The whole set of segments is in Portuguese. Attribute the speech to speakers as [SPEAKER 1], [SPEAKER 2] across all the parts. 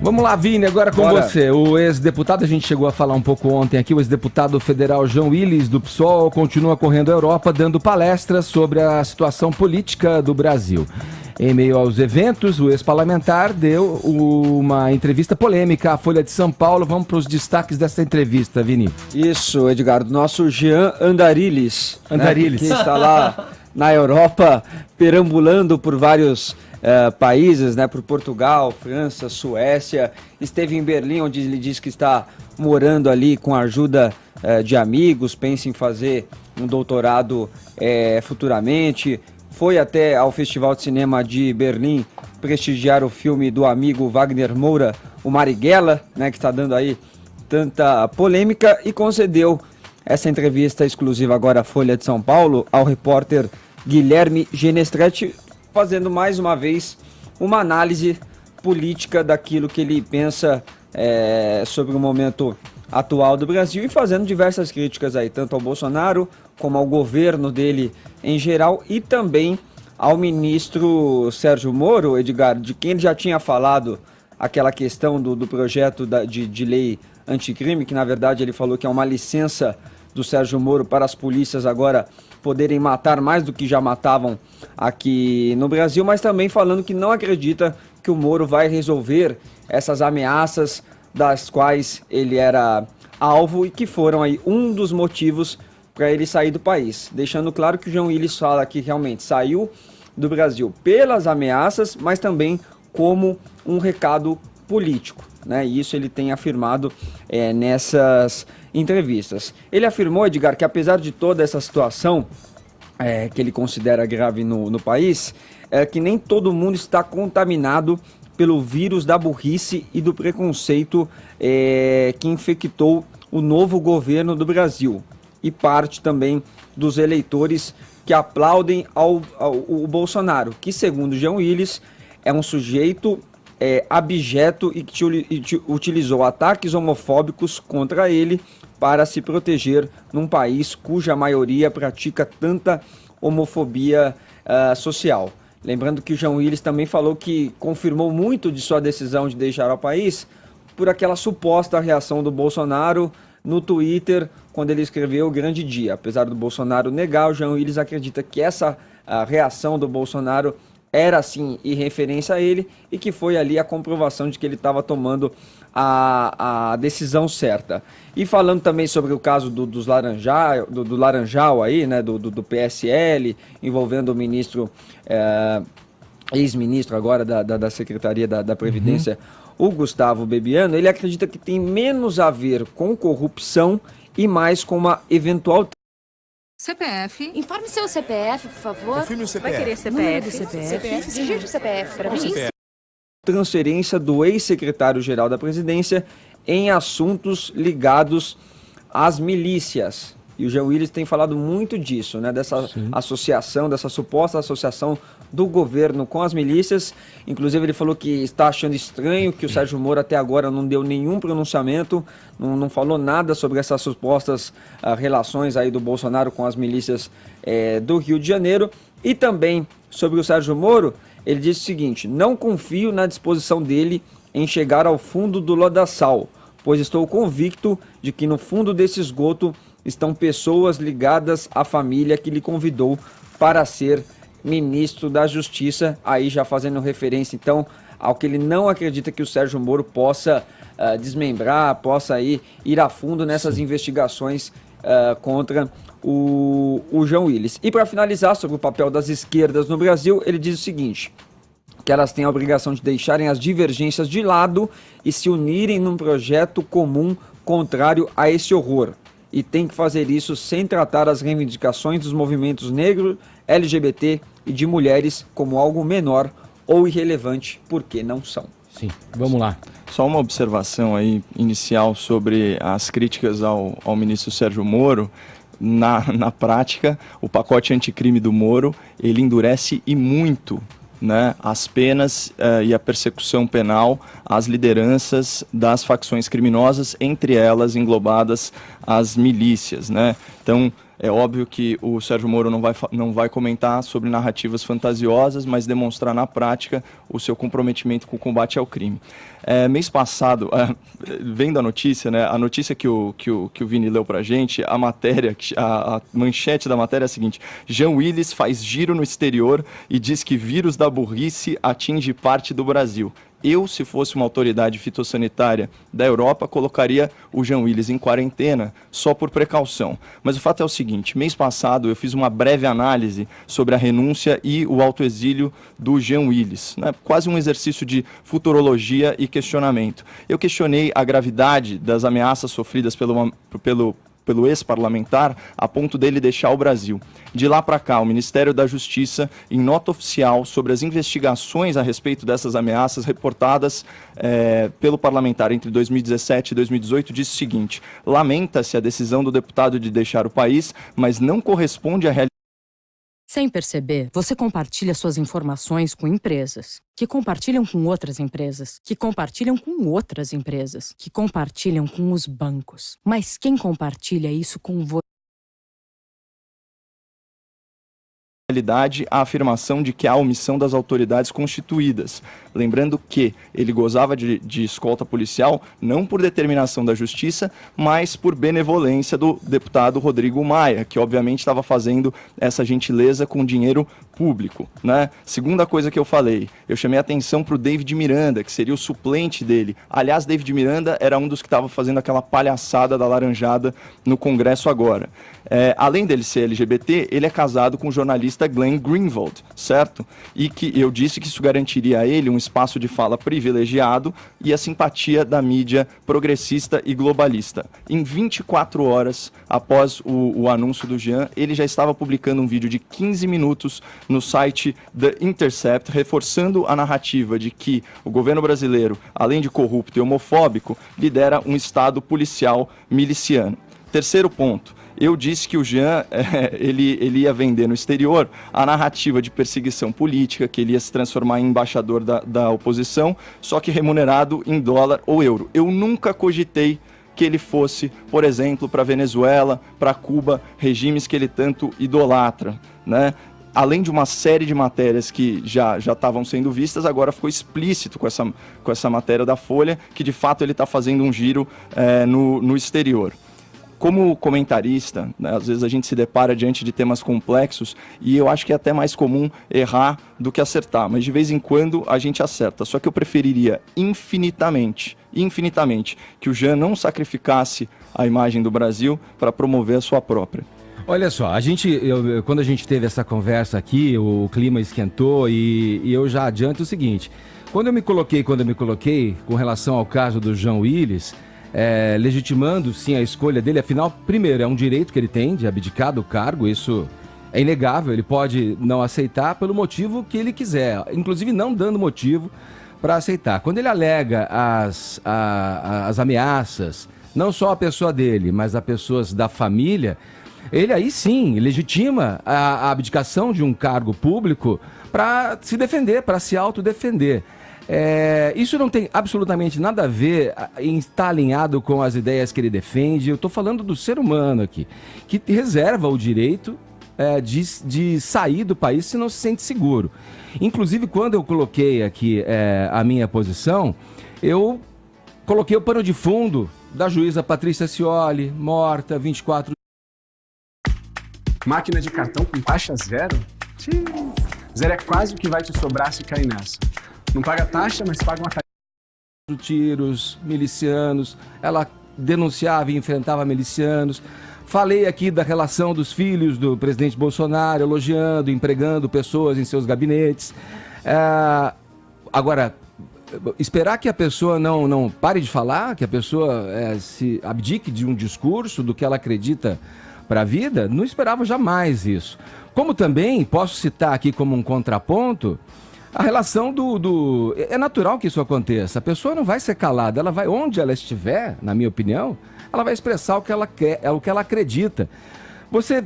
[SPEAKER 1] Vamos lá, Vini, agora com você. O ex-deputado, a gente chegou a falar um pouco ontem aqui, o ex-deputado federal João Willis, do PSOL, continua correndo a Europa, dando palestras sobre a situação política do Brasil. Em meio aos eventos, o ex-parlamentar deu uma entrevista polêmica à Folha de São Paulo. Vamos para os destaques dessa entrevista, Vini.
[SPEAKER 2] Isso, Edgardo. Nosso Jean Andarillis,
[SPEAKER 1] né,
[SPEAKER 2] que está lá na Europa, perambulando por vários países, né, por Portugal, França, Suécia. Esteve em Berlim, onde ele diz que está morando ali com a ajuda de amigos, pensa em fazer um doutorado futuramente. Foi até ao Festival de Cinema de Berlim prestigiar o filme do amigo Wagner Moura, o Marighella, né, que está dando aí tanta polêmica, e concedeu essa entrevista exclusiva agora à Folha de São Paulo ao repórter Guilherme Genestretti, fazendo mais uma vez uma análise política daquilo que ele pensa sobre o momento atual do Brasil e fazendo diversas críticas aí, tanto ao Bolsonaro como ao governo dele em geral e também ao ministro Sérgio Moro, Edgar, de quem ele já tinha falado aquela questão do projeto de lei anticrime, que na verdade ele falou que é uma licença do Sérgio Moro para as polícias agora poderem matar mais do que já matavam aqui no Brasil, mas também falando que não acredita que o Moro vai resolver essas ameaças das quais ele era alvo e que foram aí um dos motivos para ele sair do país. Deixando claro que o João Willis fala que realmente saiu do Brasil pelas ameaças, mas também como um recado político, né? E isso ele tem afirmado nessas entrevistas. Ele afirmou, Edgar, que apesar de toda essa situação que ele considera grave no país, que nem todo mundo está contaminado pelo vírus da burrice e do preconceito que infectou o novo governo do Brasil e parte também dos eleitores que aplaudem o Bolsonaro, que segundo João Willis é um sujeito abjeto e que utilizou ataques homofóbicos contra ele para se proteger num país cuja maioria pratica tanta homofobia social. Lembrando que o João Willis também falou que confirmou muito de sua decisão de deixar o país por aquela suposta reação do Bolsonaro no Twitter, quando ele escreveu o grande dia. Apesar do Bolsonaro negar, o João Willis acredita que essa reação do Bolsonaro era sim em referência a ele e que foi ali a comprovação de que ele estava tomando a decisão certa. E falando também sobre o caso do Laranjal aí, né, do PSL, envolvendo o ministro, ex-ministro agora da Secretaria da Previdência, o Gustavo Bebiano, ele acredita que tem menos a ver com corrupção e mais com uma eventual...
[SPEAKER 3] CPF.
[SPEAKER 4] Informe seu CPF, por favor.
[SPEAKER 3] Confirme o CPF.
[SPEAKER 4] Vai querer CPF? Digite o CPF para mim.
[SPEAKER 2] Transferência do ex-secretário-geral da Presidência em assuntos ligados às milícias. E o João Willis tem falado muito disso, né? Dessa associação, dessa suposta associação do governo com as milícias. Inclusive ele falou que está achando estranho que o Sérgio Moro até agora não deu nenhum pronunciamento, não falou nada sobre essas supostas relações aí do Bolsonaro com as milícias do Rio de Janeiro. E também sobre o Sérgio Moro, ele disse o seguinte: não confio na disposição dele em chegar ao fundo do lodaçal, pois estou convicto de que no fundo desse esgoto estão pessoas ligadas à família que lhe convidou para ser ministro da Justiça, aí já fazendo referência então ao que ele não acredita que o Sérgio Moro possa desmembrar, possa aí ir a fundo nessas investigações contra o João Willis. E para finalizar, sobre o papel das esquerdas no Brasil, ele diz o seguinte: que elas têm a obrigação de deixarem as divergências de lado e se unirem num projeto comum contrário a esse horror. E tem que fazer isso sem tratar as reivindicações dos movimentos negro, LGBT e de mulheres como algo menor ou irrelevante, porque não são.
[SPEAKER 1] Sim, vamos lá.
[SPEAKER 5] Só uma observação aí inicial sobre as críticas ao ministro Sérgio Moro. Na prática, o pacote anticrime do Moro, ele endurece e muito, né, as penas e a persecução penal às lideranças das facções criminosas, entre elas englobadas as milícias, né? Então, É óbvio que o Sérgio Moro não vai comentar sobre narrativas fantasiosas, mas demonstrar na prática o seu comprometimento com o combate ao crime. Mês passado, vendo a notícia, né, a notícia que o Vini leu pra gente, a manchete da matéria é a seguinte: Jean Willis faz giro no exterior e diz que vírus da burrice atinge parte do Brasil. Eu, se fosse uma autoridade fitossanitária da Europa, colocaria o Jean Willis em quarentena só por precaução. Mas o fato é o seguinte: mês passado eu fiz uma breve análise sobre a renúncia e o autoexílio do Jean Willis, né? Quase um exercício de futurologia e questionamento. Eu questionei a gravidade das ameaças sofridas pelo ex-parlamentar, a ponto dele deixar o Brasil. De lá para cá, o Ministério da Justiça, em nota oficial sobre as investigações a respeito dessas ameaças reportadas pelo parlamentar entre 2017 e 2018, disse o seguinte: lamenta-se a decisão do deputado de deixar o país, mas não corresponde à realidade.
[SPEAKER 6] Sem perceber, você compartilha suas informações com empresas, que compartilham com outras empresas, que compartilham com outras empresas, que compartilham com os bancos. Mas quem compartilha isso com você?
[SPEAKER 5] A afirmação de que há omissão das autoridades constituídas. Lembrando que ele gozava de escolta policial não por determinação da Justiça, mas por benevolência do deputado Rodrigo Maia, que obviamente estava fazendo essa gentileza com dinheiro público, né? Segunda coisa que eu falei, eu chamei a atenção para o David Miranda, que seria o suplente dele. Aliás, David Miranda era um dos que estava fazendo aquela palhaçada da laranjada no Congresso agora. Além dele ser LGBT, ele é casado com o jornalista Glenn Greenwald, certo? E que eu disse que isso garantiria a ele um espaço de fala privilegiado e a simpatia da mídia progressista e globalista. Em 24 horas após o anúncio do Jean, ele já estava publicando um vídeo de 15 minutos no site The Intercept, reforçando a narrativa de que o governo brasileiro, além de corrupto e homofóbico, lidera um Estado policial miliciano. Terceiro ponto. Eu disse que o Jean, ele ia vender no exterior a narrativa de perseguição política, que ele ia se transformar em embaixador da oposição, só que remunerado em dólar ou euro. Eu nunca cogitei que ele fosse, por exemplo, para Venezuela, para Cuba, regimes que ele tanto idolatra, né? Além de uma série de matérias que já estavam sendo vistas, agora ficou explícito com essa matéria da Folha, que de fato ele está fazendo um giro no exterior. Como comentarista, né, às vezes a gente se depara diante de temas complexos e eu acho que é até mais comum errar do que acertar, mas de vez em quando a gente acerta. Só que eu preferiria infinitamente que o Jean não sacrificasse a imagem do Brasil para promover a sua própria.
[SPEAKER 1] Olha só, quando a gente teve essa conversa aqui, o clima esquentou e eu já adianto o seguinte: quando eu me coloquei com relação ao caso do Jean Willis, legitimando sim a escolha dele, afinal, primeiro, é um direito que ele tem de abdicar do cargo, isso é inegável, ele pode não aceitar pelo motivo que ele quiser, inclusive não dando motivo para aceitar. Quando ele alega as ameaças, não só a pessoa dele, mas a pessoas da família, ele aí sim legitima a abdicação de um cargo público para se defender, para se autodefender. Isso não tem absolutamente nada a ver em estar alinhado com as ideias que ele defende. Eu estou falando do ser humano aqui, que reserva o direito de sair do país se não se sente seguro. Inclusive, quando eu coloquei aqui a minha posição, eu coloquei o pano de fundo da juíza Patrícia Scioli, morta, 24...
[SPEAKER 7] Máquina de cartão com taxa zero? Zero é quase o que vai te sobrar se cair nessa. Não paga taxa, mas paga uma taxa.
[SPEAKER 1] Tiros, milicianos, ela denunciava e enfrentava milicianos. Falei aqui da relação dos filhos do presidente Bolsonaro, elogiando, empregando pessoas em seus gabinetes. Agora, esperar que a pessoa não pare de falar, que a pessoa se abdique de um discurso, do que ela acredita para a vida, não esperava jamais isso. Como também posso citar aqui como um contraponto a relação É natural que isso aconteça. A pessoa não vai ser calada, ela vai, onde ela estiver, na minha opinião, ela vai expressar o que ela quer, o que ela acredita. Você,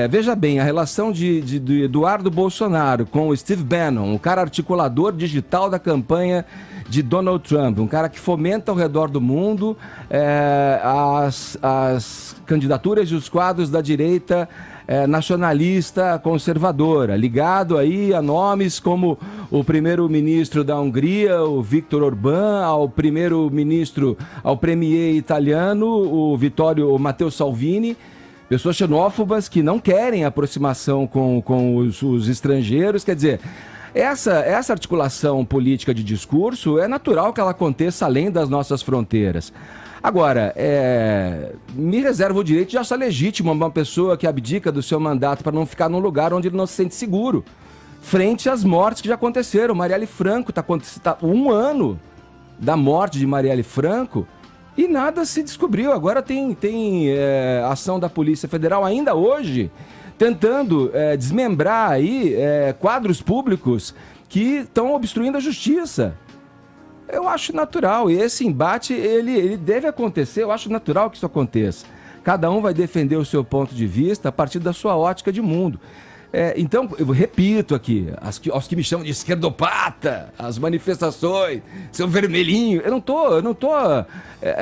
[SPEAKER 1] veja bem, a relação de Eduardo Bolsonaro com o Steve Bannon, o cara articulador digital da campanha de Donald Trump, um cara que fomenta ao redor do mundo as candidaturas e os quadros da direita nacionalista conservadora, ligado aí a nomes como o primeiro-ministro da Hungria, o Viktor Orbán, ao primeiro-ministro, ao premier italiano, o Matteo Salvini, pessoas xenófobas que não querem aproximação com os estrangeiros. Quer dizer, essa articulação política de discurso é natural que ela aconteça além das nossas fronteiras. Agora, me reservo o direito de achar legítimo uma pessoa que abdica do seu mandato para não ficar num lugar onde ele não se sente seguro, frente às mortes que já aconteceram. Marielle Franco, está 1 ano da morte de Marielle Franco, e nada se descobriu. Agora tem ação da Polícia Federal ainda hoje, tentando desmembrar aí quadros públicos que estão obstruindo a justiça. Eu acho natural, e esse embate ele deve acontecer, eu acho natural que isso aconteça. Cada um vai defender o seu ponto de vista a partir da sua ótica de mundo. Então, eu repito aqui, aos que me chamam de esquerdopata, as manifestações, seu vermelhinho, eu não tô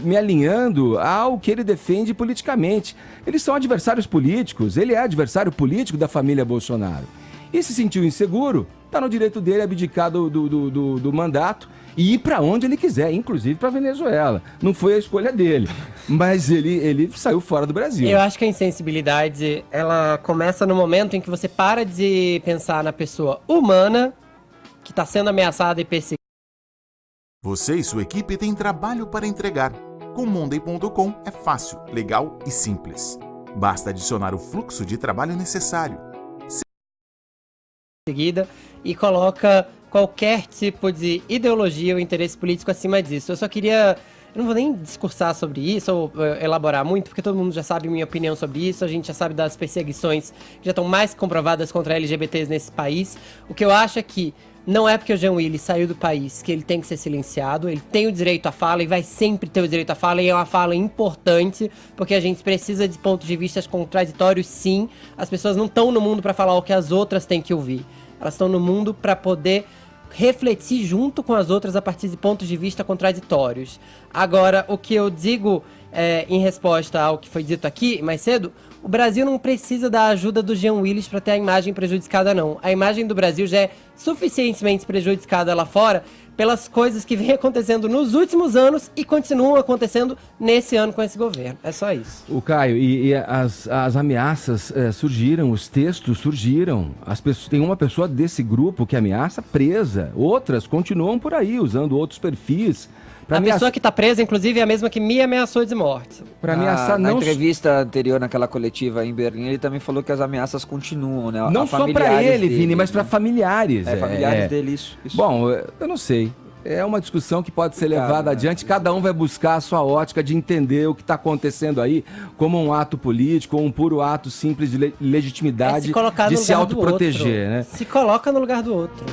[SPEAKER 1] me alinhando ao que ele defende politicamente. Eles são adversários políticos, ele é adversário político da família Bolsonaro. E se sentiu inseguro, está no direito dele abdicar do mandato e ir para onde ele quiser, inclusive para Venezuela. Não foi a escolha dele, mas ele saiu fora do Brasil.
[SPEAKER 8] Eu acho que a insensibilidade, ela começa no momento em que você para de pensar na pessoa humana que está sendo ameaçada e perseguida.
[SPEAKER 9] Você e sua equipe têm trabalho para entregar. Com Monday.com é fácil, legal e simples. Basta adicionar o fluxo de trabalho necessário.
[SPEAKER 8] E coloca qualquer tipo de ideologia ou interesse político acima disso. Eu só queria... Eu não vou nem discursar sobre isso ou elaborar muito, porque todo mundo já sabe minha opinião sobre isso, a gente já sabe das perseguições que já estão mais comprovadas contra LGBTs nesse país. O que eu acho é que não é porque o Jean Willis saiu do país que ele tem que ser silenciado, ele tem o direito à fala e vai sempre ter o direito à fala, e é uma fala importante, porque a gente precisa de pontos de vista contraditórios, sim. As pessoas não estão no mundo para falar o que as outras têm que ouvir, elas estão no mundo para poder refletir junto com as outras a partir de pontos de vista contraditórios. Agora, o que eu digo em resposta ao que foi dito aqui mais cedo, o Brasil não precisa da ajuda do Jean Willis para ter a imagem prejudicada, não. A imagem do Brasil já é suficientemente prejudicada lá fora pelas coisas que vem acontecendo nos últimos anos e continuam acontecendo nesse ano com esse governo. É só isso.
[SPEAKER 1] O Caio, e as ameaças surgiram, os textos surgiram. Tem uma pessoa desse grupo que ameaça presa, outras continuam por aí usando outros perfis.
[SPEAKER 8] A pessoa que está presa, inclusive, é a mesma que me ameaçou de morte.
[SPEAKER 2] Para ameaçar não... Na entrevista anterior, naquela coletiva em Berlim, ele também falou que as ameaças continuam, né?
[SPEAKER 1] Não só para ele, Vini, mas para familiares.
[SPEAKER 2] Familiares dele, isso.
[SPEAKER 1] Bom, eu não sei. É uma discussão que pode ser levada adiante. Cada um vai buscar a sua ótica de entender o que está acontecendo aí como um ato político ou um puro ato simples de legitimidade de se autoproteger, né?
[SPEAKER 8] Se coloca no lugar do outro.